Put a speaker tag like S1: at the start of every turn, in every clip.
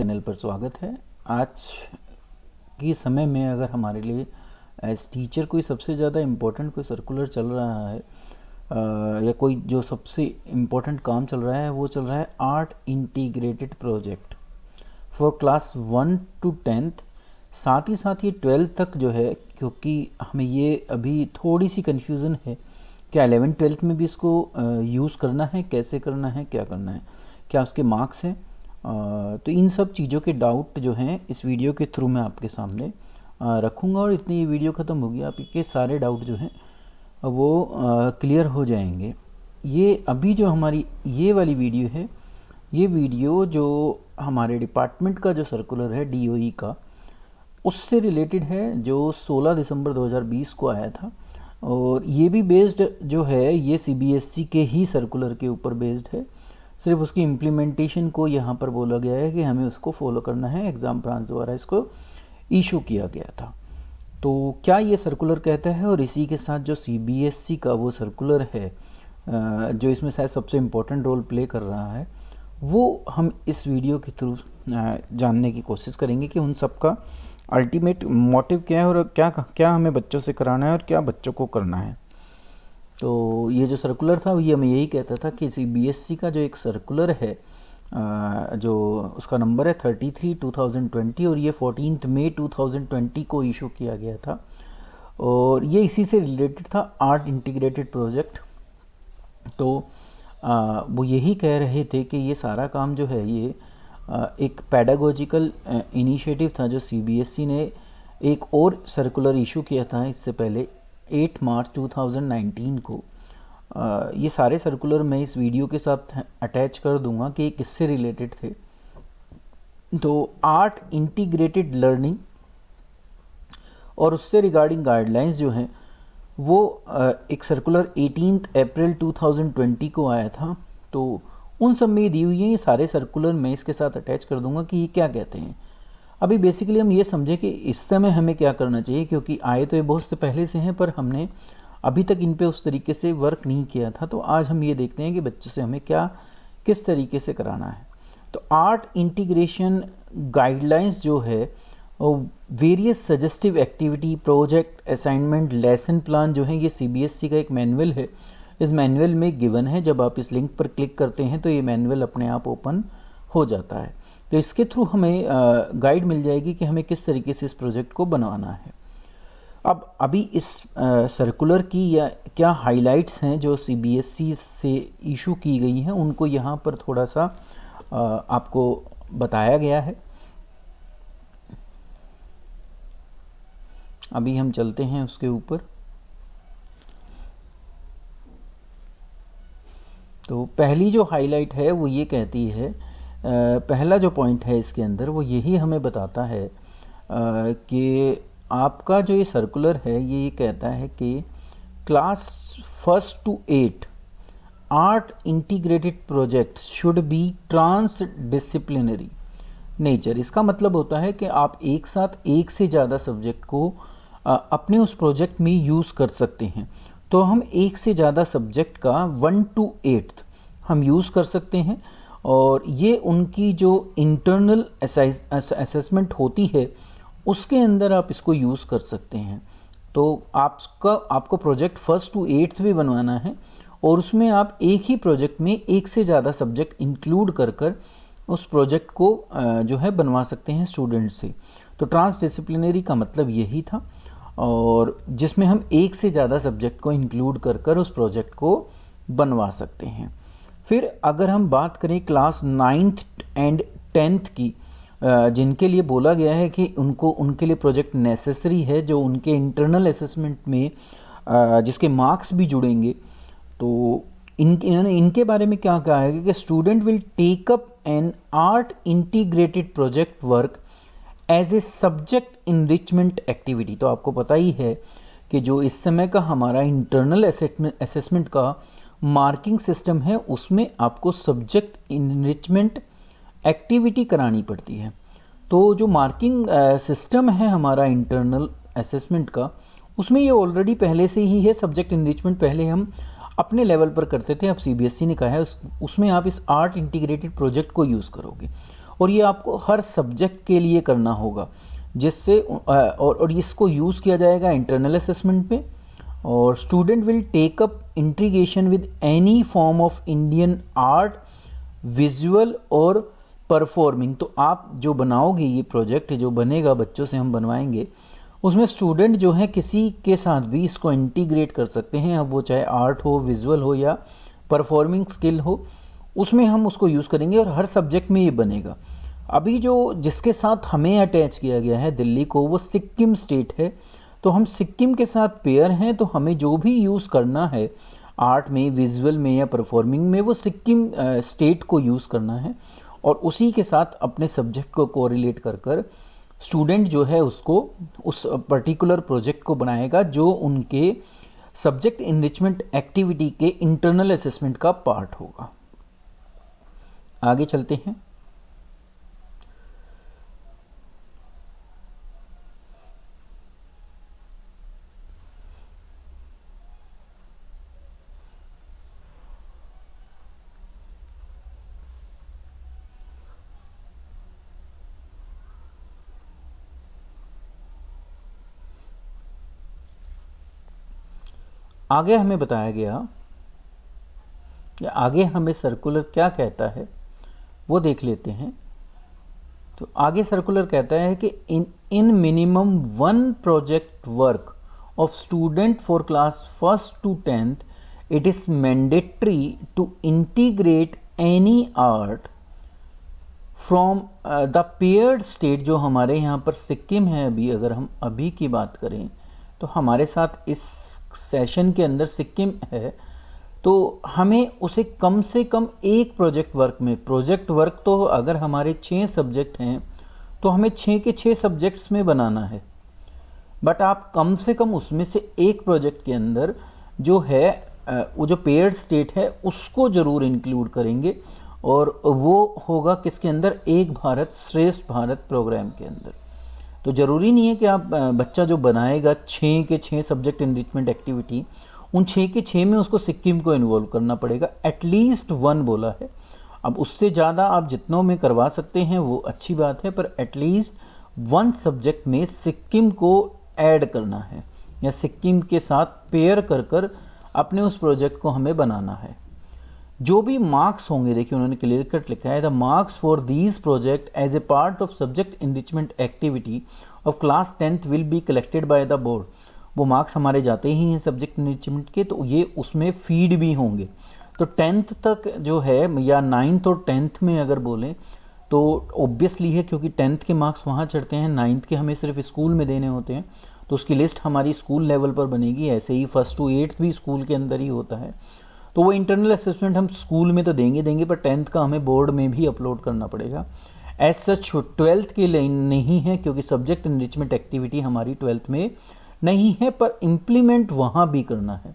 S1: Channel पर स्वागत है। आज के समय में अगर हमारे लिए एज टीचर कोई सबसे ज़्यादा इम्पोर्टेंट कोई सर्कुलर चल रहा है या कोई जो सबसे इम्पोर्टेंट काम चल रहा है वो चल रहा है art integrated project for class 1 to 10th। साथ ही साथ ये 12th तक जो है, क्योंकि हमें ये अभी थोड़ी सी कन्फ्यूज़न है क्या 11th-12th में भी इसको यूज़ करना है, कैसे करना है, क्या करना है, क्या उसके मार्क्स हैं। तो इन सब चीज़ों के डाउट जो हैं इस वीडियो के थ्रू मैं आपके सामने रखूँगा और इतनी ये वीडियो ख़त्म होगी आपके सारे डाउट जो हैं वो क्लियर हो जाएंगे। ये अभी जो हमारी ये वाली वीडियो है, ये वीडियो जो हमारे डिपार्टमेंट का जो सर्कुलर है DOE का, उससे रिलेटेड है, जो 16 दिसंबर 2020 को आया था। और ये भी बेस्ड जो है ये CBSE के ही सर्कुलर के ऊपर बेस्ड है। सिर्फ उसकी इम्प्लीमेंटेशन को यहाँ पर बोला गया है कि हमें उसको फॉलो करना है। एग्ज़ाम ब्रांच द्वारा इसको इशू किया गया था। तो क्या ये सर्कुलर कहता है, और इसी के साथ जो CBSE का वो सर्कुलर है जो इसमें शायद सबसे इम्पोर्टेंट रोल प्ले कर रहा है, वो हम इस वीडियो के थ्रू जानने की कोशिश करेंगे कि उन सब का अल्टीमेट मोटिव क्या है और क्या क्या हमें बच्चों से कराना है और क्या बच्चों को करना है। तो ये जो सर्कुलर था ये हमें यही कहता था कि CBSE का जो एक सर्कुलर है जो उसका नंबर है 33/2020 और ये 14 मई 2020 को इशू किया गया था। और ये इसी से रिलेटेड था, आर्ट इंटीग्रेटेड प्रोजेक्ट। तो वो यही कह रहे थे कि ये सारा काम जो है ये एक पैडागोजिकल इनिशिएटिव था जो CBSE ने एक और सर्कुलर इशू किया था इससे पहले 8 मार्च 2019 को। ये सारे सर्कुलर मैं इस वीडियो के साथ अटैच कर दूंगा कि ये किससे रिलेटेड थे। तो आर्ट इंटीग्रेटेड लर्निंग और उससे रिगार्डिंग गाइडलाइंस जो हैं वो एक सर्कुलर 18 अप्रैल 2020 को आया था। तो उन सब में दी हुई है ये सारे सर्कुलर, मैं इसके साथ अटैच कर दूंगा कि ये क्या कहते हैं। अभी बेसिकली हम ये समझें कि इस समय हमें क्या करना चाहिए, क्योंकि आए तो ये बहुत से पहले से हैं पर हमने अभी तक इन पे उस तरीके से वर्क नहीं किया था। तो आज हम ये देखते हैं कि बच्चों से हमें क्या किस तरीके से कराना है। तो आर्ट इंटीग्रेशन गाइडलाइंस जो है, various suggestive activity, project, assignment, lesson plan जो है, ये CBSE का एक मैनुअल है। इस मैनुअल में गिवन है, जब आप इस लिंक पर क्लिक करते हैं तो ये मैनुअल अपने आप ओपन हो जाता है। तो इसके थ्रू हमें गाइड मिल जाएगी कि हमें किस तरीके से इस प्रोजेक्ट को बनवाना है। अब अभी इस सर्कुलर की या क्या हाइलाइट्स हैं जो CBSE से इशू की गई हैं, उनको यहाँ पर थोड़ा सा आपको बताया गया है। अभी हम चलते हैं उसके ऊपर। तो पहली जो हाइलाइट है वो ये कहती है, पहला जो पॉइंट है इसके अंदर वो यही हमें बताता है कि आपका जो ये सर्कुलर है ये कहता है कि class 1 to 8 art integrated project should be transdisciplinary nature. इसका मतलब होता है कि आप एक साथ एक से ज़्यादा सब्जेक्ट को अपने उस प्रोजेक्ट में यूज़ कर सकते हैं। तो हम एक से ज़्यादा सब्जेक्ट का 1 to 8 हम यूज़ कर सकते हैं, और ये उनकी जो इंटरनल असेसमेंट होती है उसके अंदर आप इसको यूज़ कर सकते हैं। तो आपको प्रोजेक्ट 1 to 8 भी बनवाना है और उसमें आप एक ही प्रोजेक्ट में एक से ज़्यादा सब्जेक्ट इंक्लूड कर उस प्रोजेक्ट को जो है बनवा सकते हैं स्टूडेंट से। तो ट्रांस डिसिप्लिनरी का मतलब यही था, और जिसमें हम एक से ज़्यादा सब्जेक्ट को इंक्लूड कर उस प्रोजेक्ट को बनवा सकते हैं। फिर अगर हम बात करें क्लास 9th and 10th की, जिनके लिए बोला गया है कि उनके लिए प्रोजेक्ट नेसेसरी है, जो उनके इंटरनल असेसमेंट में जिसके मार्क्स भी जुड़ेंगे। तो इनके बारे में क्या कहा है कि student will take up an art integrated project work as a subject enrichment activity. तो आपको पता ही है कि जो इस समय का हमारा इंटरनल असेसमेंट का मार्किंग सिस्टम है उसमें आपको सब्जेक्ट इनरिचमेंट एक्टिविटी करानी पड़ती है। तो जो मार्किंग सिस्टम है हमारा इंटरनल असेसमेंट का, उसमें ये ऑलरेडी पहले से ही है। सब्जेक्ट इनरिचमेंट पहले हम अपने लेवल पर करते थे, अब CBSE ने कहा है उसमें आप इस आर्ट इंटीग्रेटेड प्रोजेक्ट को यूज़ करोगे। और ये आपको हर सब्जेक्ट के लिए करना होगा, जिससे और इसको यूज़ किया जाएगा इंटरनल असेसमेंट में। और student will take up integration with any form of Indian art, visual और परफॉर्मिंग। तो आप जो बनाओगे, ये प्रोजेक्ट जो बनेगा बच्चों से हम बनवाएंगे, उसमें स्टूडेंट जो है किसी के साथ भी इसको इंटीग्रेट कर सकते हैं, अब वो चाहे आर्ट हो, विजुअल हो या परफॉर्मिंग स्किल हो, उसमें हम उसको यूज़ करेंगे और हर सब्जेक्ट में ये बनेगा। अभी जो जिसके साथ हमें अटैच किया गया है दिल्ली को, वो सिक्किम स्टेट है, तो हम सिक्किम के साथ पेयर हैं, तो हमें जो भी यूज़ करना है आर्ट में, विजुअल में या परफॉर्मिंग में, वो सिक्किम स्टेट को यूज़ करना है और उसी के साथ अपने सब्जेक्ट को कोरिलेट कर कर स्टूडेंट जो है उसको उस पर्टिकुलर प्रोजेक्ट को बनाएगा जो उनके सब्जेक्ट इनरिचमेंट एक्टिविटी के इंटरनल असेसमेंट का पार्ट होगा। आगे चलते हैं। आगे हमें बताया गया, या आगे हमें सर्कुलर क्या कहता है वो देख लेते हैं। तो आगे सर्कुलर कहता है कि in minimum 1 project work of student for class 1st to 10th it is mandatory to integrate any art from the paired state. जो हमारे यहाँ पर सिक्किम है, अभी अगर हम अभी की बात करें तो हमारे साथ इस सेशन के अंदर सिक्किम है, तो हमें उसे कम से कम एक प्रोजेक्ट वर्क में, प्रोजेक्ट वर्क तो अगर हमारे 6 सब्जेक्ट हैं तो हमें 6 के 6 सब्जेक्ट्स में बनाना है, बट आप कम से कम उसमें से एक प्रोजेक्ट के अंदर जो है वो जो पेयर्ड स्टेट है उसको ज़रूर इंक्लूड करेंगे, और वो होगा किसके अंदर, एक भारत श्रेष्ठ भारत प्रोग्राम के अंदर। तो ज़रूरी नहीं है कि आप बच्चा जो बनाएगा 6 के 6 सब्जेक्ट इनरिचमेंट एक्टिविटी, उन 6 के 6 में उसको सिक्किम को इन्वॉल्व करना पड़ेगा, एटलीस्ट 1 बोला है। अब उससे ज़्यादा आप जितनों में करवा सकते हैं वो अच्छी बात है, पर एटलीस्ट 1 सब्जेक्ट में सिक्किम को ऐड करना है या सिक्किम के साथ पेयर कर कर अपने उस प्रोजेक्ट को हमें बनाना है। जो भी मार्क्स होंगे, देखिए उन्होंने क्लियर कट लिखा है, the marks for these project as a part of subject enrichment activity of class 10th will be collected by the board. वो मार्क्स हमारे जाते ही हैं सब्जेक्ट इनरिचमेंट के, तो ये उसमें फीड भी होंगे। तो 10th तक जो है, या 9th और 10th में अगर बोलें तो ऑब्वियसली है, क्योंकि 10th के मार्क्स वहाँ चढ़ते हैं, 9th के हमें सिर्फ स्कूल में देने होते हैं, तो उसकी लिस्ट हमारी स्कूल लेवल पर बनेगी। ऐसे ही 1st to 8th भी स्कूल के अंदर ही होता है, तो वो इंटरनल असेसमेंट हम स्कूल में तो देंगे, पर 10th का हमें बोर्ड में भी अपलोड करना पड़ेगा। एज सच 12th के लिए नहीं है, क्योंकि सब्जेक्ट इनरिचमेंट एक्टिविटी हमारी 12th में नहीं है, पर इम्प्लीमेंट वहाँ भी करना है।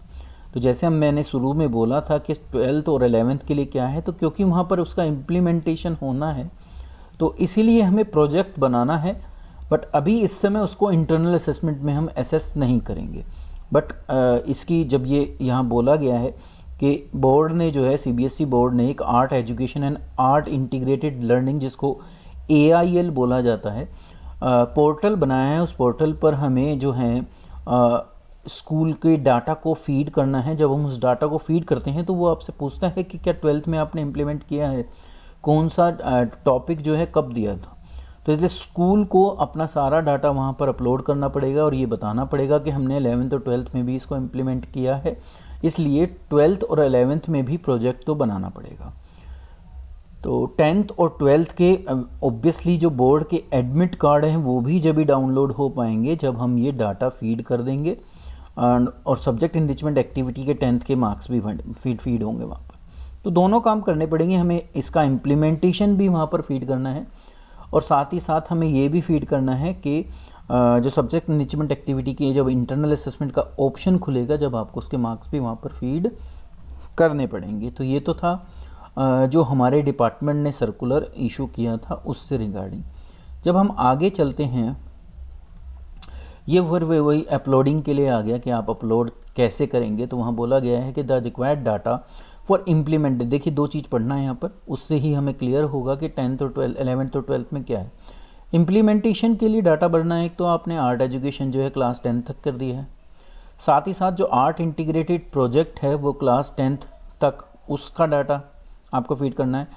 S1: तो जैसे मैंने शुरू में बोला था कि 12th और 11th के लिए क्या है, तो क्योंकि वहाँ पर उसका इम्प्लीमेंटेशन होना है, तो इसीलिए हमें प्रोजेक्ट बनाना है, बट अभी इस समय उसको इंटरनल असेसमेंट में हम असेस नहीं करेंगे। बट इसकी जब ये यहाँ बोला गया है कि बोर्ड ने जो है, सीबीएसई बोर्ड ने एक art education and art integrated learning, जिसको AIL बोला जाता है, पोर्टल बनाया है। उस पोर्टल पर हमें जो है स्कूल के डाटा को फीड करना है। जब हम उस डाटा को फीड करते हैं तो वो आपसे पूछता है कि क्या 12th में आपने इम्प्लीमेंट किया है, कौन सा टॉपिक जो है कब दिया था। तो इसलिए स्कूल को अपना सारा डाटा वहाँ पर अपलोड करना पड़ेगा और ये बताना पड़ेगा कि हमने 11th और 12th में भी इसको इम्प्लीमेंट किया है, इसलिए 12th और 11th में भी प्रोजेक्ट तो बनाना पड़ेगा। तो 10th और 12th के ऑब्वियसली जो बोर्ड के एडमिट कार्ड हैं वो भी जब ही डाउनलोड हो पाएंगे जब हम ये डाटा फीड कर देंगे, और सब्जेक्ट इनरिचमेंट एक्टिविटी के 10th के मार्क्स भी फीड होंगे वहाँ पर। तो दोनों काम करने पड़ेंगे, हमें इसका इम्प्लीमेंटेशन भी वहाँ पर फीड करना है, और साथ ही साथ हमें ये भी फीड करना है कि जो सब्जेक्ट इनरिचमेंट एक्टिविटी की जब इंटरनल असेसमेंट का ऑप्शन खुलेगा, जब आपको उसके मार्क्स भी वहाँ पर फीड करने पड़ेंगे। तो ये तो था जो हमारे डिपार्टमेंट ने सर्कुलर इशू किया था उससे रिगार्डिंग। जब हम आगे चलते हैं, ये फिर वही अपलोडिंग के लिए आ गया कि आप अपलोड कैसे करेंगे। तो वहाँ बोला गया है कि the required data for implement. देखिए 2 चीज़ पढ़ना है यहाँ पर, उससे ही हमें क्लियर होगा कि 10th और 12th 11th और 12th में क्या है। इम्प्लीमेंटेशन के लिए डाटा भरना है। एक तो आपने आर्ट एजुकेशन जो है क्लास 10 तक कर दिया है, साथ ही साथ जो आर्ट इंटीग्रेटेड प्रोजेक्ट है वो क्लास 10th तक, उसका डाटा आपको फीड करना है।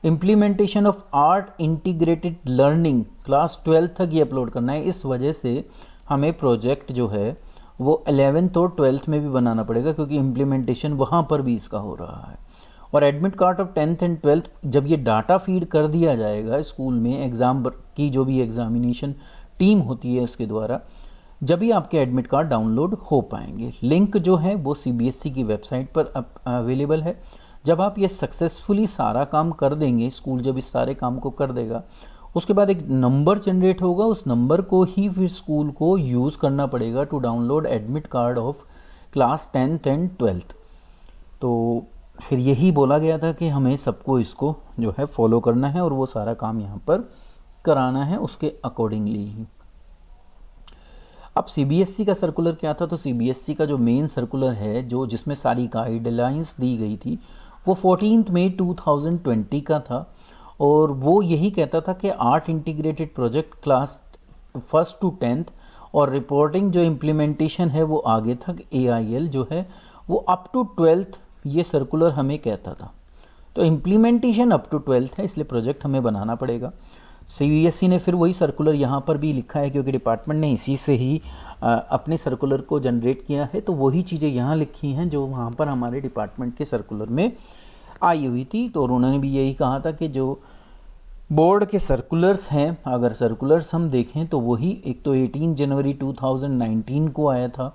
S1: Implementation of art integrated learning class 12th तक ये अपलोड करना है। इस वजह से हमें प्रोजेक्ट जो है वो 11th और 12th में भी बनाना पड़ेगा, क्योंकि इम्प्लीमेंटेशन वहाँ पर भी इसका हो रहा है। और admit card of 10th and 12th जब ये डाटा फीड कर दिया जाएगा स्कूल में, एग्ज़ाम की जो भी एग्जामिनेशन टीम होती है उसके द्वारा, जब भी आपके एडमिट कार्ड डाउनलोड हो पाएंगे। लिंक जो है वो CBSE की वेबसाइट पर अवेलेबल है। जब आप ये सक्सेसफुली सारा काम कर देंगे, स्कूल जब इस सारे काम को कर देगा, उसके बाद एक नंबर जनरेट होगा, उस नंबर को ही फिर स्कूल को यूज़ करना पड़ेगा to download admit card of class 10th and 12th। तो फिर यही बोला गया था कि हमें सबको इसको जो है फॉलो करना है और वो सारा काम यहाँ पर कराना है उसके अकॉर्डिंगली ही। अब CBSE का सर्कुलर क्या था, तो CBSE का जो मेन सर्कुलर है जो जिसमें सारी गाइडलाइंस दी गई थी वो 14 मई 2020 का था, और वो यही कहता था कि art integrated project class 1st to 10th और रिपोर्टिंग जो इम्प्लीमेंटेशन है वो आगे तक AIL जो है वो अप टू 12th ये सर्कुलर हमें कहता था। तो इम्प्लीमेंटेशन अप टू 12th है, इसलिए प्रोजेक्ट हमें बनाना पड़ेगा। CBSE ने फिर वही सर्कुलर यहाँ पर भी लिखा है, क्योंकि डिपार्टमेंट ने इसी से ही अपने सर्कुलर को जनरेट किया है, तो वही चीज़ें यहाँ लिखी हैं जो वहाँ पर हमारे डिपार्टमेंट के सर्कुलर में आई हुई थी। तो उन्होंने भी यही कहा था कि जो बोर्ड के सर्कुलर्स हैं, अगर सर्कुलर्स हम देखें तो वही एक तो 18 जनवरी 2019 को आया था,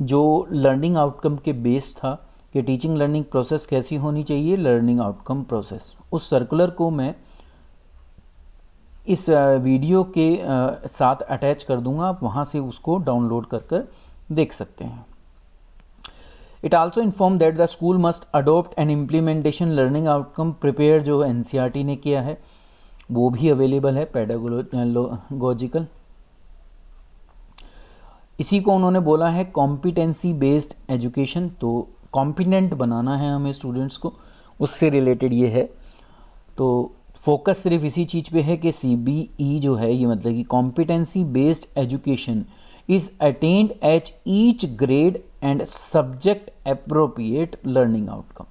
S1: जो लर्निंग आउटकम के बेस था कि टीचिंग लर्निंग प्रोसेस कैसी होनी चाहिए, लर्निंग आउटकम प्रोसेस। उस सर्कुलर को मैं इस वीडियो के साथ अटैच कर दूंगा, आप वहाँ से उसको डाउनलोड कर देख सकते हैं। It also inform that the school must adopt an implementation learning outcome prepare, जो NCERT ने किया है वो भी अवेलेबल है, पेडागोजिकल। इसी को उन्होंने बोला है कॉम्पिटेंसी बेस्ड एजुकेशन, तो कॉम्पिटेंट बनाना है हमें स्टूडेंट्स को, उससे रिलेटेड ये है। तो फोकस सिर्फ इसी चीज़ पे है कि CBE जो है ये मतलब कि competency based education is attend at each grade and subject appropriate learning outcome.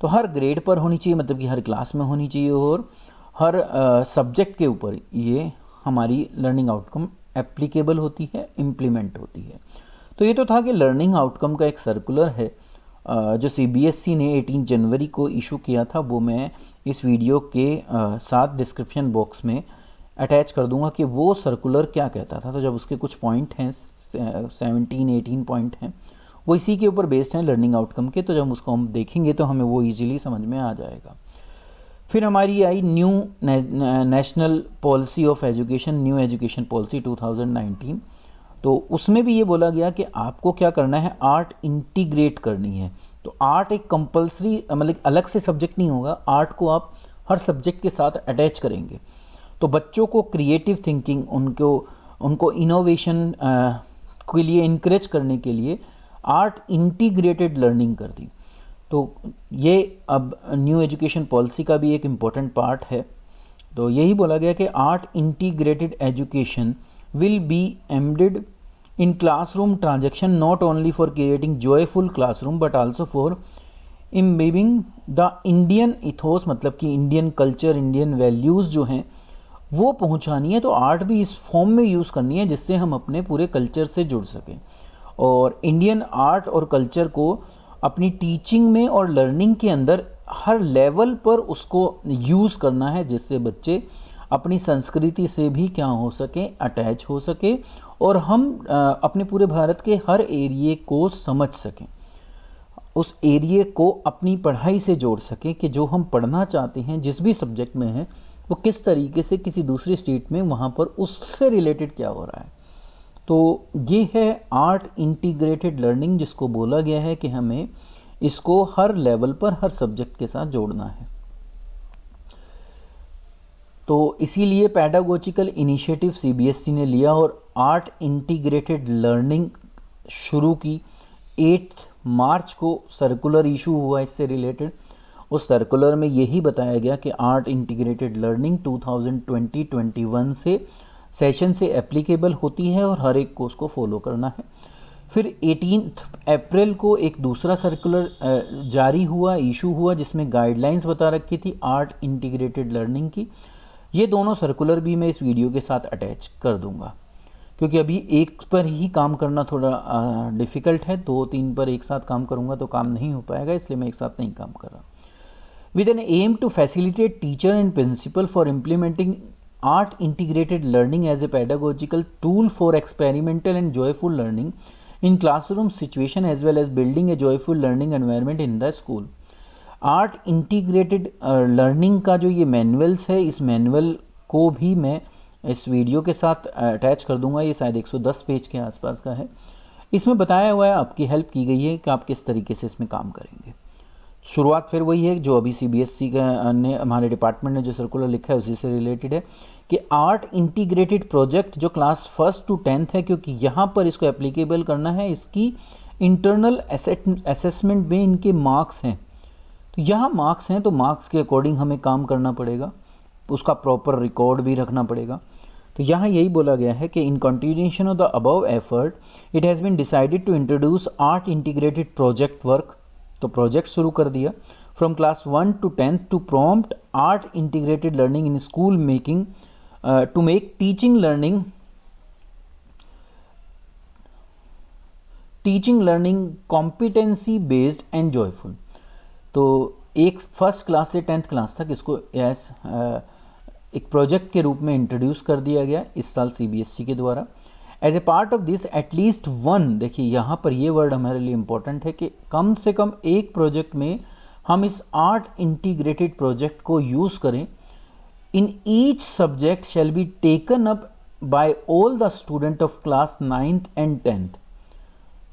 S1: तो हर ग्रेड पर होनी चाहिए, मतलब कि हर क्लास में होनी चाहिए, और हर सब्जेक्ट के ऊपर ये हमारी लर्निंग आउटकम एप्लीकेबल होती है, इम्प्लीमेंट होती है। तो ये तो था कि लर्निंग आउटकम का एक सर्कुलर है जो CBSE ने 18 जनवरी को इशू किया था, वो मैं इस वीडियो के साथ डिस्क्रिप्शन बॉक्स में अटैच कर दूंगा कि वो सर्कुलर क्या कहता था। तो जब उसके कुछ पॉइंट हैं 17-18 पॉइंट हैं, वो इसी के ऊपर बेस्ड हैं लर्निंग आउटकम के, तो जब उसको हम देखेंगे तो हमें वो ईजिली समझ में आ जाएगा। फिर हमारी I knew national policy of education, new education policy 2019। तो उसमें भी ये बोला गया कि आपको क्या करना है, आर्ट इंटीग्रेट करनी है। तो आर्ट एक कंपलसरी मतलब अलग से सब्जेक्ट नहीं होगा, आर्ट को आप हर सब्जेक्ट के साथ अटैच करेंगे। तो बच्चों को क्रिएटिव थिंकिंग, उनको इनोवेशन के लिए इनकरेज करने के लिए आर्ट इंटीग्रेटेड लर्निंग कर दी। तो ये अब न्यू एजुकेशन पॉलिसी का भी एक इम्पॉर्टेंट पार्ट है। तो यही बोला गया कि art integrated education will be embedded in classroom transaction not only for creating joyful classroom but also for imbibing the Indian ethos, मतलब कि इंडियन कल्चर, इंडियन वैल्यूज़ जो हैं वो पहुंचानी है। तो आर्ट भी इस फॉर्म में यूज़ करनी है जिससे हम अपने पूरे कल्चर से जुड़ सकें, और इंडियन आर्ट और कल्चर को अपनी टीचिंग में और लर्निंग के अंदर हर लेवल पर उसको यूज़ करना है, जिससे बच्चे अपनी संस्कृति से भी क्या हो सके, अटैच हो सके, और हम अपने पूरे भारत के हर एरिए को समझ सकें, उस एरिए को अपनी पढ़ाई से जोड़ सकें कि जो हम पढ़ना चाहते हैं जिस भी सब्जेक्ट में है वो किस तरीके से किसी दूसरी स्टेट में वहाँ पर उससे रिलेटेड क्या हो रहा है। तो ये है आर्ट इंटीग्रेटेड लर्निंग, जिसको बोला गया है कि हमें इसको हर लेवल पर हर सब्जेक्ट के साथ जोड़ना है। तो इसीलिए पैडागोजिकल इनिशिएटिव CBSE ने लिया और आर्ट इंटीग्रेटेड लर्निंग शुरू की 8 मार्च को सर्कुलर इशू हुआ इससे रिलेटेड। उस सर्कुलर में यही बताया गया कि आर्ट इंटीग्रेटेड लर्निंग 2020-21 से सेशन से एप्लीकेबल होती है और हर एक को उसको फॉलो करना है। फिर 18 अप्रैल को एक दूसरा सर्कुलर जारी हुआ, इशू हुआ, जिसमें गाइडलाइंस बता रखी थी आर्ट इंटीग्रेटेड लर्निंग की। ये दोनों सर्कुलर भी मैं इस वीडियो के साथ अटैच कर दूंगा, क्योंकि अभी एक पर ही काम करना थोड़ा डिफ़िकल्ट है। 2-3 पर एक साथ काम करूंगा तो काम नहीं हो पाएगा, इसलिए मैं एक साथ नहीं काम कर रहा। With an aim to facilitate teacher and principal for implementing art integrated learning as a pedagogical tool for experimental and joyful learning in classroom situation as well as building a joyful learning environment in the school. Art integrated learning का जो ये manuals है, इस manual को भी मैं इस video के साथ अटैच कर दूंगा। ये शायद 110 पेज के आसपास का है। इसमें बताया हुआ है, आपकी हेल्प की गई है कि आप किस तरीके से इसमें काम करेंगे। शुरुआत फिर वही है जो अभी CBSE का ने हमारे डिपार्टमेंट ने जो सर्कुलर लिखा है उसी से रिलेटेड है कि आर्ट इंटीग्रेटेड प्रोजेक्ट जो क्लास 1st to 10th है, क्योंकि यहाँ पर इसको एप्लीकेबल करना है, इसकी इंटरनल असेसमेंट में इनके मार्क्स हैं। तो यहाँ मार्क्स हैं तो मार्क्स के अकॉर्डिंग हमें काम करना पड़ेगा, उसका प्रॉपर रिकॉर्ड भी रखना पड़ेगा। तो यहाँ यही बोला गया है कि in continuation of the above effort it has been decided to introduce art integrated project work. तो प्रोजेक्ट शुरू कर दिया from class 1 to 10th to prompt art integrated learning in school making to make teaching learning competency based and joyful. तो एक first class से 10th class तक इसको एक प्रोजेक्ट के रूप में इंट्रोड्यूस कर दिया गया इस साल CBSE के द्वारा। As a part of this at least one, देखिए यहाँ पर ये वर्ड हमारे लिए इम्पोर्टेंट है कि कम से कम एक प्रोजेक्ट में हम इस आर्ट इंटीग्रेटेड प्रोजेक्ट को यूज़ करें। In each subject shall be taken up by all the student of class 9th and 10th।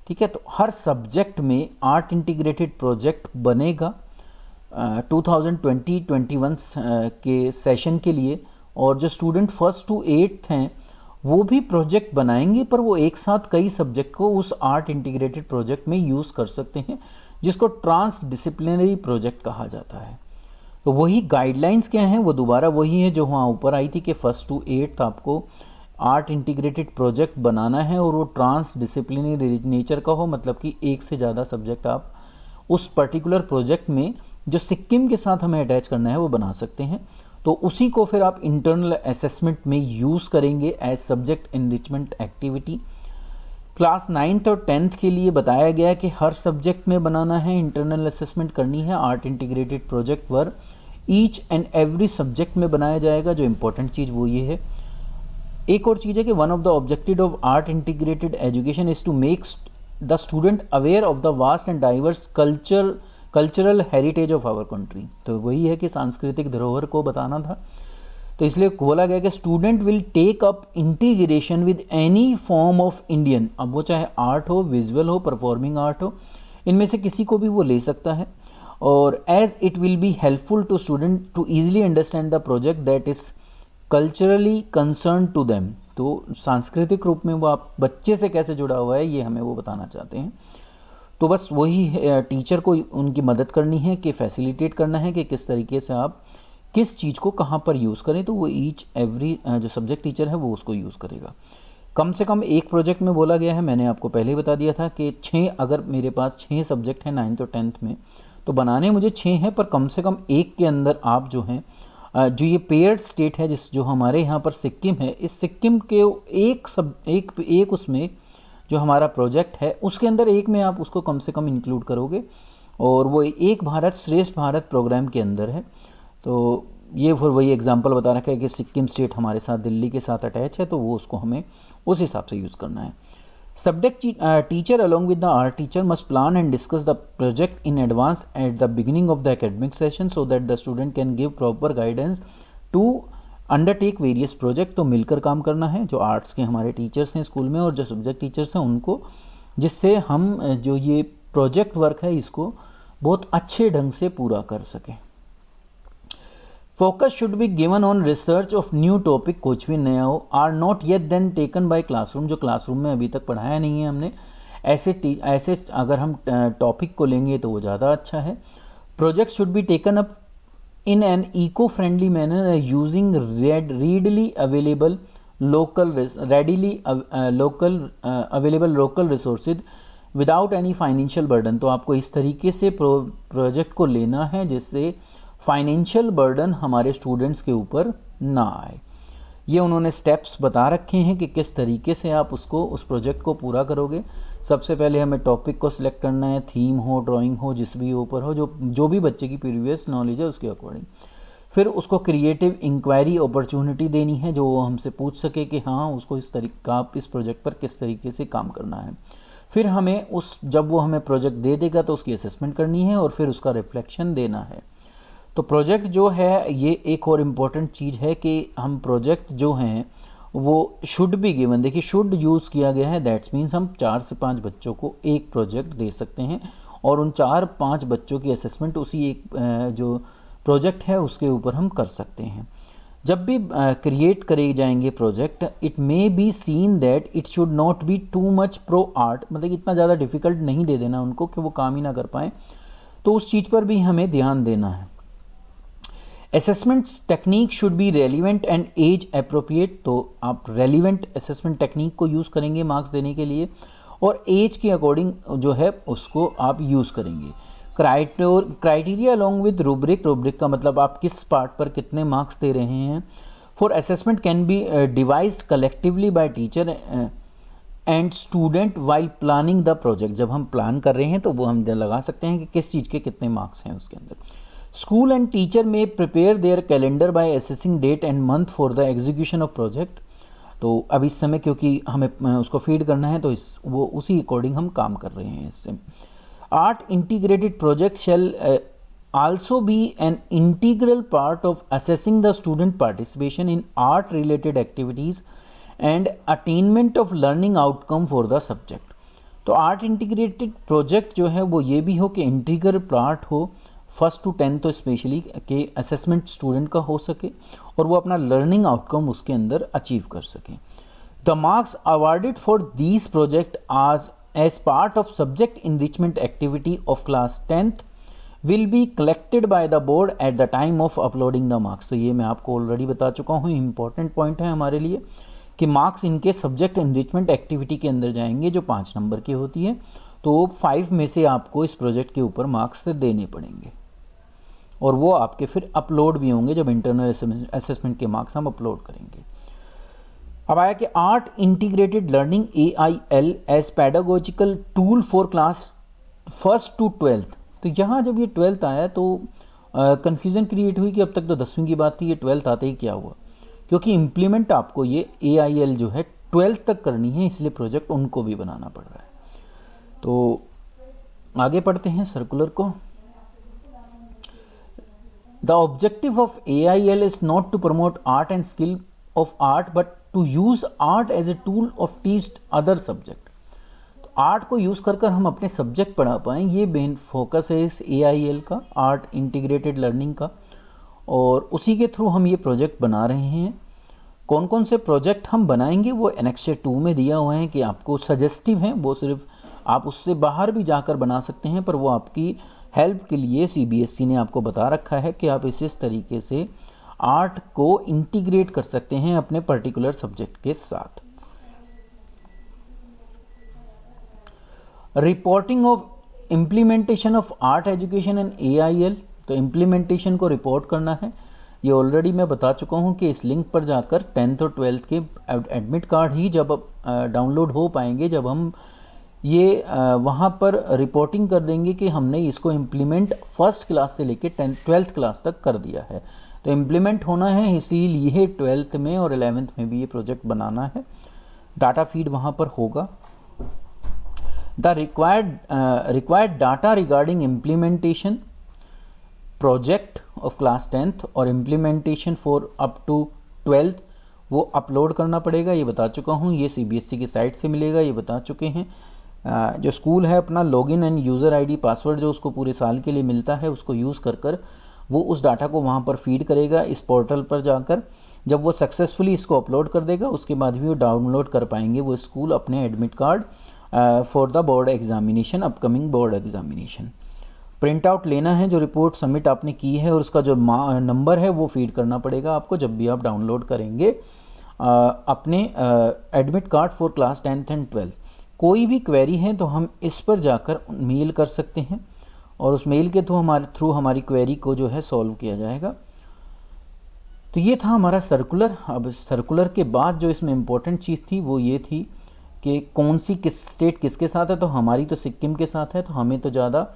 S1: ठीक है, तो हर सब्जेक्ट में आर्ट इंटीग्रेटेड प्रोजेक्ट बनेगा 2020-21 के सेशन के लिए, और जो स्टूडेंट 1st to 8th हैं वो भी प्रोजेक्ट बनाएंगे, पर वो एक साथ कई सब्जेक्ट को उस आर्ट इंटीग्रेटेड प्रोजेक्ट में यूज़ कर सकते हैं, जिसको ट्रांस डिसिप्लिनरी प्रोजेक्ट कहा जाता है। तो वही गाइडलाइंस क्या हैं, वो दोबारा वही है जो वहाँ ऊपर आई थी कि 1st to 8th आपको आर्ट इंटीग्रेटेड प्रोजेक्ट बनाना है और वो ट्रांस डिसिप्लिनरी नेचर का हो, मतलब कि एक से ज़्यादा सब्जेक्ट आप उस पर्टिकुलर प्रोजेक्ट में जो सिक्किम के साथ हमें अटैच करना है वो बना सकते हैं। तो उसी को फिर आप इंटरनल असेसमेंट में यूज़ करेंगे as subject enrichment activity. Class 9th और 10th के लिए बताया गया है कि हर सब्जेक्ट में बनाना है, इंटरनल असेसमेंट करनी है, art integrated project work each and every subject में बनाया जाएगा। जो इंपॉर्टेंट चीज़ वो ये है। एक और चीज़ है कि one of the objective of art integrated education is to make the student aware of the vast and diverse cultural heritage of our country. तो वही है कि सांस्कृतिक धरोहर को बताना था, तो इसलिए बोला गया कि student will take up integration with any form of Indian, अब वो चाहे आर्ट हो, विजुअल हो, परफॉर्मिंग आर्ट हो, इनमें से किसी को भी वो ले सकता है। और as it will be helpful to student to easily understand the project that is culturally concern to them. तो सांस्कृतिक रूप में वो आप बच्चे से कैसे जुड़ा हुआ है ये हमें वो बताना चाहते हैं। तो बस वही टीचर को उनकी मदद करनी है कि फैसिलिटेट करना है कि किस तरीके से आप किस चीज़ को कहाँ पर यूज़ करें, तो वो ईच एवरी जो सब्जेक्ट टीचर है वो उसको यूज़ करेगा। कम से कम एक प्रोजेक्ट में बोला गया है, मैंने आपको पहले ही बता दिया था कि 6, अगर मेरे पास 6 सब्जेक्ट हैं 9th और 10th में, तो बनाने मुझे 6 हैं, पर कम से कम एक के अंदर आप जो हैं जो ये पेयर्ड स्टेट है जो हमारे यहाँ पर सिक्किम है, इस सिक्किम के एक उसमें जो हमारा प्रोजेक्ट है उसके अंदर एक में आप उसको कम से कम इंक्लूड करोगे, और वो एक भारत श्रेष्ठ भारत प्रोग्राम के अंदर है। तो ये फिर वही एग्जांपल बता रखा है कि सिक्किम स्टेट हमारे साथ दिल्ली के साथ अटैच है, तो वो उसको हमें उस हिसाब से यूज़ करना है। Subject teacher along with the art teacher must plan and discuss the project in advance at the beginning of the academic session so that the student can give proper guidance to undertake various project. तो मिलकर काम करना है, जो arts के हमारे teachers हैं school में और जो सब्जेक्ट टीचर्स हैं उनको, जिससे हम जो ये प्रोजेक्ट वर्क है इसको बहुत अच्छे ढंग से पूरा कर सकें। Focus should be given on research of new topic कुछ भी नया हो, are not yet then taken by classroom, जो क्लासरूम में अभी तक पढ़ाया नहीं है हमने, ऐसे अगर हम टॉपिक को लेंगे तो वो ज़्यादा अच्छा है। Project should be taken up in an eco-friendly manner using readily available local resources without any financial burden। तो आपको इस तरीके से प्रोजेक्ट को लेना है जिससे फाइनेंशियल बर्डन हमारे स्टूडेंट्स के ऊपर ना आए। ये उन्होंने स्टेप्स बता रखे हैं कि किस तरीके से आप उस प्रोजेक्ट को पूरा करोगे। सबसे पहले हमें टॉपिक को सिलेक्ट करना है, थीम हो, ड्राइंग हो, जिस भी ऊपर हो, जो भी बच्चे की प्रीवियस नॉलेज है उसके अकॉर्डिंग। फिर उसको क्रिएटिव इंक्वायरी अपॉर्चुनिटी देनी है जो वो हमसे पूछ सके कि हाँ उसको इस तरीका आप इस प्रोजेक्ट पर किस तरीके से काम करना है। फिर हमें जब वो हमें प्रोजेक्ट दे देगा तो उसकी असेसमेंट करनी है और फिर उसका रिफ्लेक्शन देना है। तो प्रोजेक्ट जो है ये एक और इम्पॉर्टेंट चीज़ है कि हम प्रोजेक्ट जो हैं वो शुड बी गिवन, देखिए शुड यूज़ किया गया है, दैट्स मीन्स हम 4 से 5 बच्चों को एक प्रोजेक्ट दे सकते हैं और उन 4-5 बच्चों की असेसमेंट उसी एक जो प्रोजेक्ट है उसके ऊपर हम कर सकते हैं। जब भी क्रिएट करे जाएंगे project, it may be seen that it should not be too much pro art, मतलब इतना ज़्यादा डिफ़िकल्ट नहीं दे देना उनको कि वो काम ही ना कर पाएँ, तो उस चीज़ पर भी हमें ध्यान देना है। Assessments technique should be relevant and age appropriate, तो आप रेलिवेंट असेसमेंट टेक्निक को यूज़ करेंगे मार्क्स देने के लिए और एज के अकॉर्डिंग जो है उसको आप यूज़ करेंगे। क्राइटेरिया अलॉन्ग विद रूब्रिक का मतलब आप किस पार्ट पर कितने मार्क्स दे रहे हैं। For assessment can be devised collectively by teacher and student while planning the project, जब हम प्लान कर रहे हैं तो वो हम लगा सकते हैं कि किस चीज़ के कितने मार्क्स हैं उसके अंदर। School and teacher may prepare their calendar by assessing date and month for the execution of project, तो अब इस समय क्योंकि हमें उसको फीड करना है तो वो उसी अकॉर्डिंग हम काम कर रहे हैं इससे। Art integrated project shell also be an integral part of assessing the student participation in art related activities and attainment of learning outcome for the subject. तो आर्ट इंटीग्रेटेड प्रोजेक्ट जो है वो ये भी हो कि इंटीग्रल पार्ट हो 1st to 10th तो स्पेशली के असेसमेंट स्टूडेंट का हो सके और वो अपना लर्निंग आउटकम उसके अंदर अचीव कर सकें। The marks awarded for these project as part of subject enrichment activity of class 10th will be collected by the board at the time of uploading the marks। तो ये मैं आपको already बता चुका हूँ, इंपॉर्टेंट पॉइंट है हमारे लिए कि मार्क्स इनके सब्जेक्ट एनरिचमेंट एक्टिविटी के अंदर जाएंगे जो 5 नंबर की होती है, तो 5 में से आपको इस प्रोजेक्ट के ऊपर मार्क्स देने पड़ेंगे और वो आपके फिर अपलोड भी होंगे जब इंटरनल असेसमेंट के मार्क्स हम अपलोड करेंगे। अब आया कि art integrated learning AIL as pedagogical tool for class 1st to 12th। तो यहाँ जब ये 12th आया तो कन्फ्यूज़न क्रिएट हुई कि अब तक तो 10वीं की बात थी, ये 12th आते ही क्या हुआ, क्योंकि इम्प्लीमेंट आपको ये AIL जो है 12th तक करनी है, इसलिए प्रोजेक्ट उनको भी बनाना पड़ रहा है। तो आगे पढ़ते हैं सर्कुलर को। The objective of AIL is not to promote art and skill of art but to use art as a tool of teach other subject. तो आर्ट को यूज़ कर हम अपने सब्जेक्ट पढ़ा पाएँ, ये मेन फोकस है इस AIL का, आर्ट इंटीग्रेटेड लर्निंग का, और उसी के थ्रू हम ये प्रोजेक्ट बना रहे हैं। कौन कौन से प्रोजेक्ट हम बनाएंगे वो एनेक्सर 2 में दिया हुआ है कि आपको सजेस्टिव हैं, वो सिर्फ आप उससे बाहर भी जाकर बना सकते हैं, पर वो आपकी हेल्प के लिए CBSE ने आपको बता रखा है कि आप इस तरीके से आर्ट को इंटीग्रेट कर सकते हैं अपने पर्टिकुलर सब्जेक्ट के साथ। Reporting of implementation of art education and AIL, तो इम्प्लीमेंटेशन को रिपोर्ट करना है। ये ऑलरेडी मैं बता चुका हूँ कि इस लिंक पर जाकर 10th और 12th के एडमिट कार्ड ही जब डाउनलोड हो पाएंगे जब हम ये वहाँ पर रिपोर्टिंग कर देंगे कि हमने इसको इम्प्लीमेंट 1st क्लास से लेके 12th क्लास तक कर दिया है। तो इम्प्लीमेंट होना है, इसीलिए 12th में और 11th में भी ये प्रोजेक्ट बनाना है। डाटा फीड वहाँ पर होगा। The required data regarding implementation project of class 10th और implementation for up to 12th वो अपलोड करना पड़ेगा, ये बता चुका हूँ। ये CBSE की साइट से मिलेगा, ये बता चुके हैं। जो स्कूल है अपना login end user ID password जो उसको पूरे साल के लिए मिलता है, उसको यूज़ कर वो उस डाटा को वहाँ पर फीड करेगा इस पोर्टल पर जाकर। जब वो सक्सेसफुली इसको अपलोड कर देगा उसके बाद भी वो डाउनलोड कर पाएंगे वो स्कूल अपने admit card for the board examination, upcoming board examination. Print out लेना है जो रिपोर्ट सबमिट आपने की है और उसका जो नंबर है वो फीड करना पड़ेगा आपको जब भी आप डाउनलोड करेंगे अपने admit card for class 10th and 12th। कोई भी क्वेरी है तो हम इस पर जाकर मेल कर सकते हैं और उस मेल के थ्रू हमारी क्वेरी को जो है सॉल्व किया जाएगा। तो ये था हमारा सर्कुलर। अब सर्कुलर के बाद जो इसमें इम्पोर्टेंट चीज़ थी वो ये थी कि कौन सी किस स्टेट किसके साथ है। तो हमारी तो सिक्किम के साथ है, तो हमें तो ज़्यादा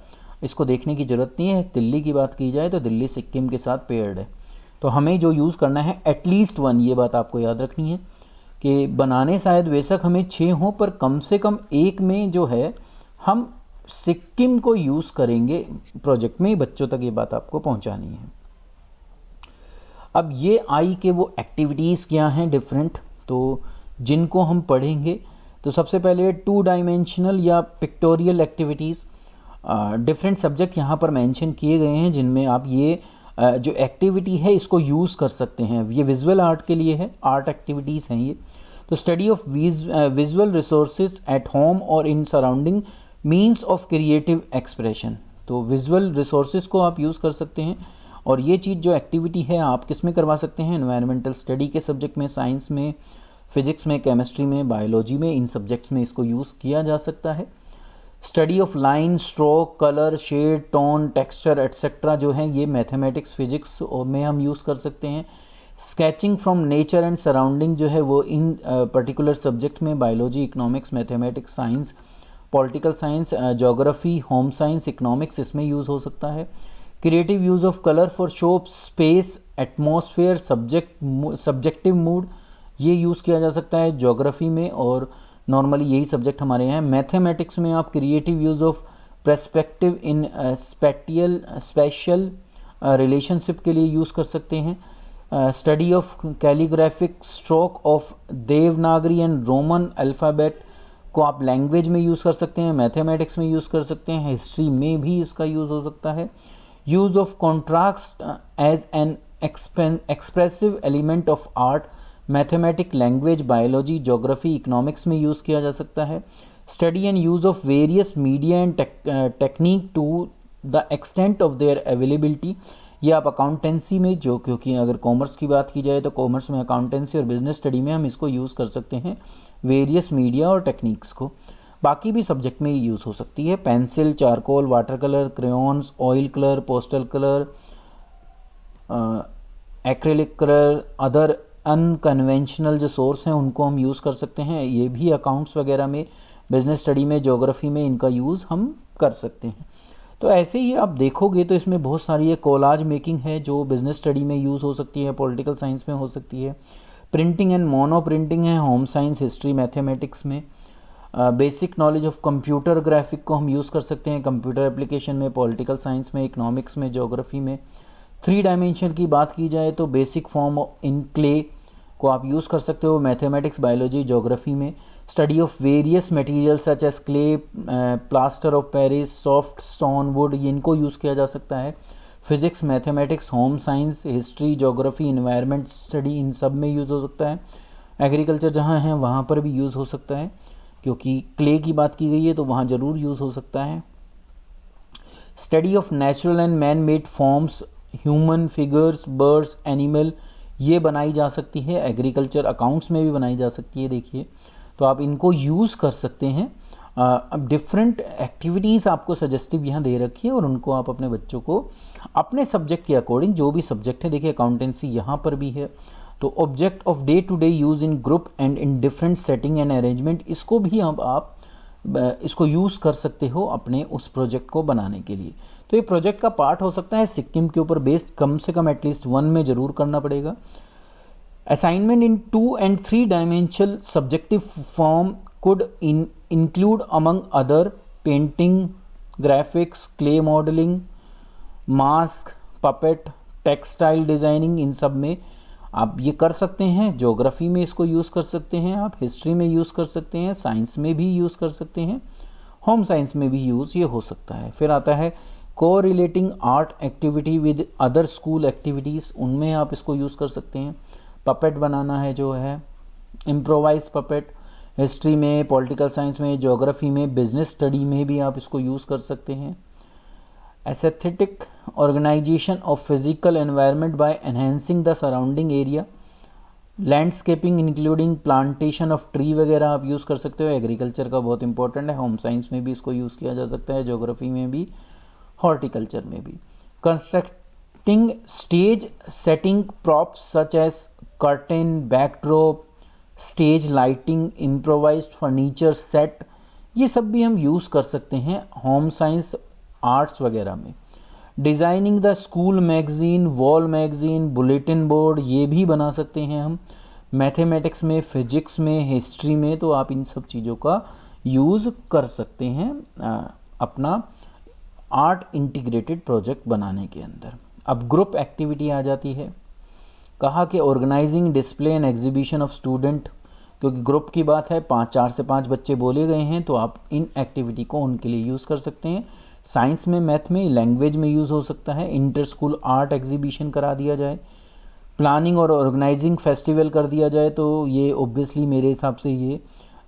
S1: इसको देखने की ज़रूरत नहीं है। दिल्ली की बात की जाए तो दिल्ली सिक्किम के साथ पेयर्ड है, तो हमें जो यूज़ करना है एटलीस्ट 1, ये बात आपको याद रखनी है कि बनाने शायद बेशक हमें 6 हों पर कम से कम एक में जो है हम सिक्किम को यूज़ करेंगे प्रोजेक्ट में। बच्चों तक ये बात आपको पहुंचानी है। अब ये आई के वो एक्टिविटीज़ क्या हैं डिफरेंट, तो जिनको हम पढ़ेंगे। तो सबसे पहले 2 डायमेंशनल या पिक्टोरियल एक्टिविटीज़, डिफरेंट सब्जेक्ट यहाँ पर मेंशन किए गए हैं जिनमें आप ये जो एक्टिविटी है इसको यूज़ कर सकते हैं। ये विजुअल आर्ट के लिए है, आर्ट एक्टिविटीज़ हैं ये। तो study of visual resources at home और in surrounding means of creative expression. तो विजुअल रिसोर्सेज को आप यूज़ कर सकते हैं और ये चीज़ जो एक्टिविटी है आप किस में करवा सकते हैं, एनवायरमेंटल स्टडी के सब्जेक्ट में, साइंस में, फिजिक्स में, केमिस्ट्री में, बायोलॉजी में, इन सब्जेक्ट्स में इसको यूज़ किया जा सकता है। Study of line, stroke, colour, shade, tone, texture etcetera जो है ये मैथमेटिक्स, फिजिक्स में हम यूज़ कर सकते हैं। Sketching from nature and surrounding जो है वो इन पर्टिकुलर सब्जेक्ट में biology, economics, mathematics, science, political science, geography, home science, economics इसमें यूज़ हो सकता है। Creative use of colour for show space, atmosphere, subjective mood, ये यूज़ किया जा सकता है ज्योग्राफी में और नॉर्मली यही सब्जेक्ट हमारे यहाँ। मैथमेटिक्स में आप creative use of perspective in special relationship के लिए यूज़ कर सकते हैं। Study of calligraphic stroke of Devanagari and Roman alphabet को आप लैंग्वेज में यूज़ कर सकते हैं, मैथमेटिक्स में यूज़ कर सकते हैं, हिस्ट्री में भी इसका यूज़ हो सकता है। Use of contrast as an expressive element of art, mathematic, language, biology, geography, economics में यूज़ किया जा सकता है। Study and use of various media and technique to the extent of their availability, ये आप अकाउंटेंसी में जो, क्योंकि अगर कॉमर्स की बात की जाए तो कॉमर्स में अकाउंटेंसी और बिजनेस स्टडी में हम इसको यूज़ कर सकते हैं, वेरियस मीडिया और टेक्निक्स को। बाकी भी सब्जेक्ट में यूज़ हो सकती है। Pencil, charcoal, water colour, crayons, oil colour, postal colour, acrylic colour, other unconventional जो सोर्स हैं उनको हम यूज़ कर सकते हैं। ये भी अकाउंट्स वगैरह में, बिजनेस स्टडी में, ज्योग्राफी में इनका यूज़ हम कर सकते हैं। तो ऐसे ही आप देखोगे तो इसमें बहुत सारी ये कोलाज मेकिंग है जो बिजनेस स्टडी में यूज़ हो सकती है, पॉलिटिकल साइंस में हो सकती है। प्रिंटिंग एंड मोनो प्रिंटिंग है होम साइंस, हिस्ट्री, मैथमेटिक्स में। Basic knowledge of computer graphic को हम यूज़ कर सकते हैं कंप्यूटर एप्लीकेशन में, पॉलिटिकल साइंस में, इकोनॉमिक्स में, ज्योग्राफी में। 3 डायमेंशन की बात की जाए तो बेसिक फॉर्म इन क्ले को आप यूज़ कर सकते हो मैथमेटिक्स, बायोलॉजी, ज्योग्राफी में। Study of various material such as clay, plaster of Paris, soft stone, wood, इनको यूज़ किया जा सकता है। Physics, mathematics, home science, history, geography, environment study, इन सब में यूज़ हो सकता है। एग्रीकल्चर जहाँ है वहाँ पर भी यूज़ हो सकता है, क्योंकि क्ले की बात की गई है तो वहाँ ज़रूर यूज़ हो सकता है। Study of natural and man made forms, human figures, birds, animal, ये बनाई जा सकती है। एग्रीकल्चर अकाउंट्स में भी बनाई जा सकती है। देखिए तो आप इनको यूज़ कर सकते हैं। अब डिफरेंट एक्टिविटीज़ आपको सजेस्टिव यहाँ दे रखी है और उनको आप अपने बच्चों को अपने सब्जेक्ट के अकॉर्डिंग, जो भी सब्जेक्ट है, देखिए अकाउंटेंसी यहाँ पर भी है तो object of day to day use in group and in different setting and arrangement, इसको भी अब आप इसको यूज़ कर सकते हो अपने उस प्रोजेक्ट को बनाने के लिए। तो ये प्रोजेक्ट का पार्ट हो सकता है सिक्किम के ऊपर बेस्ड, कम से कम एटलीस्ट 1 में ज़रूर करना पड़ेगा। Assignment in 2 and 3 dimensional subjective form could include among other painting, graphics, clay modelling, mask, puppet, textile designing, इन सब में आप ये कर सकते हैं। ज्योग्राफी में इसको यूज़ कर सकते हैं, आप हिस्ट्री में यूज़ कर सकते हैं, साइंस में भी यूज़ कर सकते हैं, होम साइंस में भी यूज़ ये हो सकता है। फिर आता है को relating art activity with other school activities, उनमें आप इसको यूज़ कर सकते हैं। पपेट बनाना है जो है, इम्प्रोवाइज पपेट, हिस्ट्री में, पॉलिटिकल साइंस में, ज्योग्राफी में, बिजनेस स्टडी में भी आप इसको यूज़ कर सकते हैं। Aesthetic organization of physical environment by enhancing the surrounding area, landscaping including plantation of tree वगैरह आप यूज़ कर सकते हो। एग्रीकल्चर का बहुत इंपॉर्टेंट है, होम साइंस में भी इसको यूज़ किया जा सकता है, ज्योग्राफी में भी, हॉर्टिकल्चर में भी। Constructing stage setting props such as curtain, backdrop, stage lighting, improvised furniture set, ये सब भी हम यूज़ कर सकते हैं होम साइंस आर्ट्स वगैरह में। Designing the school magazine, wall magazine, bulletin board, ये भी बना सकते हैं हम। मैथमेटिक्स में, फिजिक्स में, हिस्ट्री में, तो आप इन सब चीज़ों का यूज़ कर सकते हैं अपना आर्ट इंटीग्रेटेड प्रोजेक्ट बनाने के अंदर। अब ग्रुप एक्टिविटी आ जाती है। कहा कि organizing display and exhibition of student, क्योंकि ग्रुप की बात है, 4 से 5 बच्चे बोले गए हैं, तो आप इन एक्टिविटी को उनके लिए यूज़ कर सकते हैं। साइंस में, मैथ में, लैंग्वेज में यूज़ हो सकता है। इंटर स्कूल आर्ट एग्जीबिशन करा दिया जाए, प्लानिंग और ऑर्गेनाइजिंग फेस्टिवल कर दिया जाए, तो ये ऑब्वियसली मेरे हिसाब से ये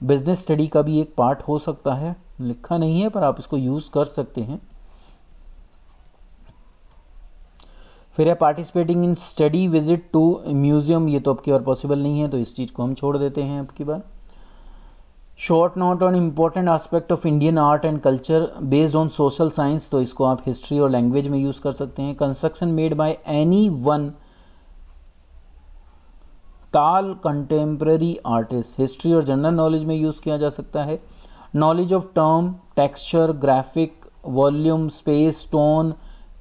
S1: बिजनेस स्टडी का भी एक पार्ट हो सकता है। लिखा नहीं है पर आप इसको यूज़ कर सकते हैं। फिर है participating in study visit to museum, ये तो अब की बार पॉसिबल नहीं है, तो इस चीज़ को हम छोड़ देते हैं अब की बार। Short note on important aspect of Indian art and culture based on social science, तो इसको आप हिस्ट्री और लैंग्वेज में यूज़ कर सकते हैं। Construction made by any one tall contemporary artist, history और जनरल नॉलेज में यूज़ किया जा सकता है। Knowledge of term, texture, graphic, volume, space, tone,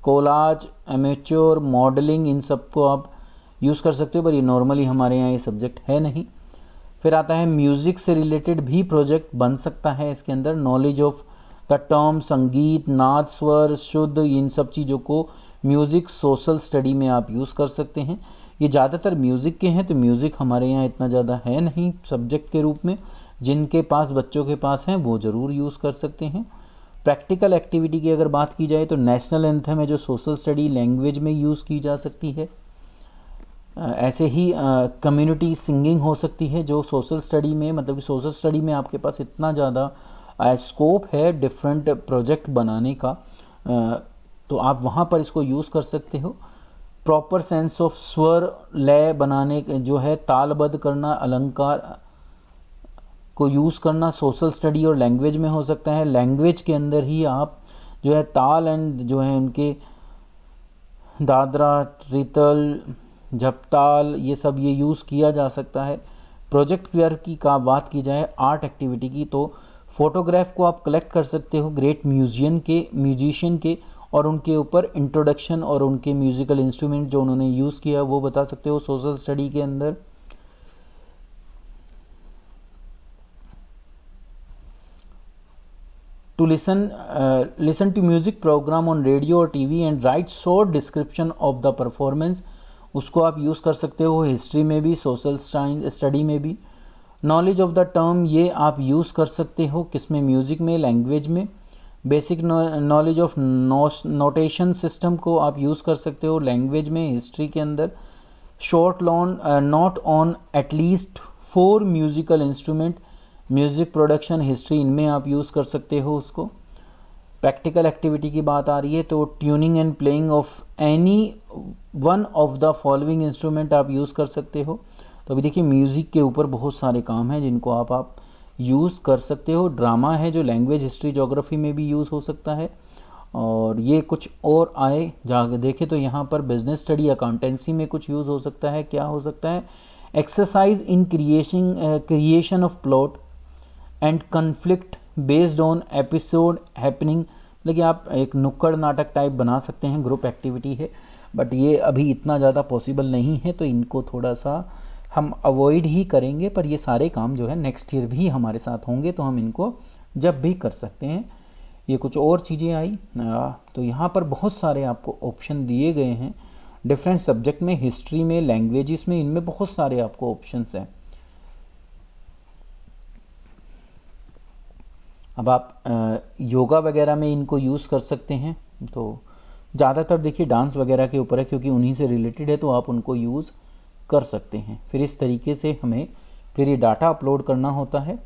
S1: collage, amateur, modelling, इन सब को आप यूज़ कर सकते हो, पर ये नॉर्मली हमारे यहाँ ये सब्जेक्ट है नहीं। फिर आता है म्यूज़िक से रिलेटेड भी प्रोजेक्ट बन सकता है इसके अंदर। नॉलेज ऑफ द टर्म, संगीत, नाद, स्वर, शुद्ध, इन सब चीज़ों को म्यूज़िक सोशल स्टडी में आप यूज़ कर सकते हैं। ये ज़्यादातर म्यूज़िक के हैं, तो म्यूज़िक हमारे यहाँ इतना ज़्यादा है नहीं सब्जेक्ट के रूप में। जिनके पास, बच्चों के पास हैं, वो ज़रूर यूज़ कर सकते हैं। प्रैक्टिकल एक्टिविटी की अगर बात की जाए तो नेशनल एंथम है जो सोशल स्टडी लैंग्वेज में यूज़ की जा सकती है। ऐसे ही कम्युनिटी सिंगिंग हो सकती है जो सोशल स्टडी में, मतलब सोशल स्टडी में आपके पास इतना ज़्यादा स्कोप है डिफरेंट प्रोजेक्ट बनाने का, तो आप वहाँ पर इसको यूज़ कर सकते हो। प्रॉपर सेंस ऑफ स्वर लय बनाने जो है, तालबद्ध करना, अलंकार को यूज़ करना सोशल स्टडी और लैंग्वेज में हो सकता है। लैंग्वेज के अंदर ही आप जो है ताल एंड जो है उनके दादरा, त्रितल, झपताल, ये सब ये यूज़ किया जा सकता है। प्रोजेक्ट वर्क की का बात की जाए आर्ट एक्टिविटी की, तो फोटोग्राफ को आप कलेक्ट कर सकते हो ग्रेट म्यूजिशियन के, और उनके ऊपर इंट्रोडक्शन और उनके म्यूज़िकल इंस्ट्रूमेंट जो उन्होंने यूज़ किया वो बता सकते हो सोशल स्टडी के अंदर। To listen to music program on radio और TV and write short description of the performance, उसको आप यूज़ कर सकते हो हिस्ट्री में भी, सोशल स्टडी में भी। नॉलेज ऑफ द टर्म, ये आप यूज़ कर सकते हो किसमें, म्यूज़िक में, लैंग्वेज में। Basic knowledge of notation system को आप यूज़ कर सकते हो लैंग्वेज में, हिस्ट्री के अंदर। Short note on at least 4 musical instrument, music production, history, इनमें आप यूज़ कर सकते हो उसको। प्रैक्टिकल एक्टिविटी की बात आ रही है तो tuning and playing of any one of the following instrument आप यूज़ कर सकते हो। तो अभी देखिए म्यूज़िक के ऊपर बहुत सारे काम हैं जिनको आप यूज़ कर सकते हो। ड्रामा है जो लैंग्वेज, हिस्ट्री, ज्योग्राफी में भी यूज़ हो सकता है। और ये कुछ और आए जाके देखें तो यहाँ पर बिजनेस स्टडी, अकाउंटेंसी में कुछ यूज़ हो सकता है। क्या हो सकता है, exercise in creation of plot and conflict based on episode happening, मतलब कि आप एक नुक्कड़ नाटक टाइप बना सकते हैं, ग्रुप एक्टिविटी है, बट ये अभी इतना ज़्यादा पॉसिबल नहीं है, तो इनको थोड़ा सा हम अवॉइड ही करेंगे। पर ये सारे काम जो है नेक्स्ट ईयर भी हमारे साथ होंगे, तो हम इनको जब भी कर सकते हैं। ये कुछ और चीज़ें आई, तो यहाँ पर बहुत सारे आपको ऑप्शन दिए गए हैं डिफरेंट सब्जेक्ट में, हिस्ट्री में, लैंग्वेजेस में, इनमें बहुत सारे आपको ऑप्शंस हैं। अब आप योगा वगैरह में इनको यूज़ कर सकते हैं, तो ज़्यादातर देखिए डांस वगैरह के ऊपर है क्योंकि उन्हीं से रिलेटेड है, तो आप उनको यूज़ कर सकते हैं। फिर इस तरीके से हमें फिर ये डाटा अपलोड करना होता है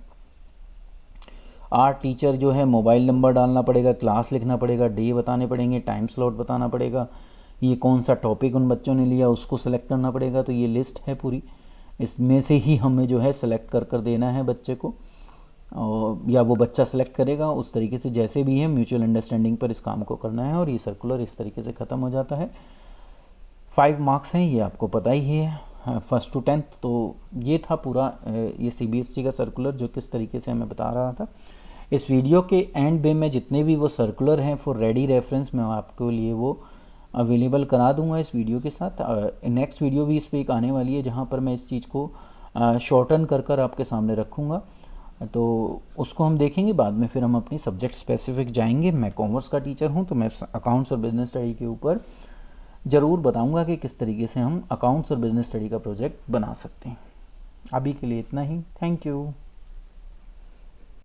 S1: टीचर जो है मोबाइल नंबर डालना पड़ेगा, क्लास लिखना पड़ेगा, डे बताने पड़ेंगे, टाइम स्लॉट बताना पड़ेगा, ये कौन सा टॉपिक उन बच्चों ने लिया उसको सेलेक्ट करना पड़ेगा। तो ये लिस्ट है पूरी, इसमें से ही हमें जो है सेलेक्ट कर कर देना है बच्चे को, और या वो बच्चा सेलेक्ट करेगा। उस तरीके से जैसे भी है म्यूचुअल अंडरस्टैंडिंग पर इस काम को करना है। और ये सर्कुलर इस तरीके से ख़त्म हो जाता है। 5 मार्क्स हैं, ये आपको पता ही है, 1st to 10th। तो ये था पूरा ये CBSE का सर्कुलर जो किस तरीके से हमें बता रहा था। इस वीडियो के एंड में जितने भी वो सर्कुलर हैं फॉर रेडी रेफरेंस मैं आपके लिए वो अवेलेबल करा दूंगा इस वीडियो के साथ। नेक्स्ट वीडियो भी इस पर एक आने वाली है जहाँ पर मैं इस चीज़ को शॉर्टन कर कर आपके सामने रखूँगा, तो उसको हम देखेंगे। बाद में फिर हम अपनी सब्जेक्ट स्पेसिफिक जाएंगे। मैं कॉमर्स का टीचर हूँ, तो मैं अकाउंट्स और बिजनेस स्टडी के ऊपर ज़रूर बताऊंगा कि किस तरीके से हम अकाउंट्स और बिजनेस स्टडी का प्रोजेक्ट बना सकते हैं। अभी के लिए इतना ही। Thank you.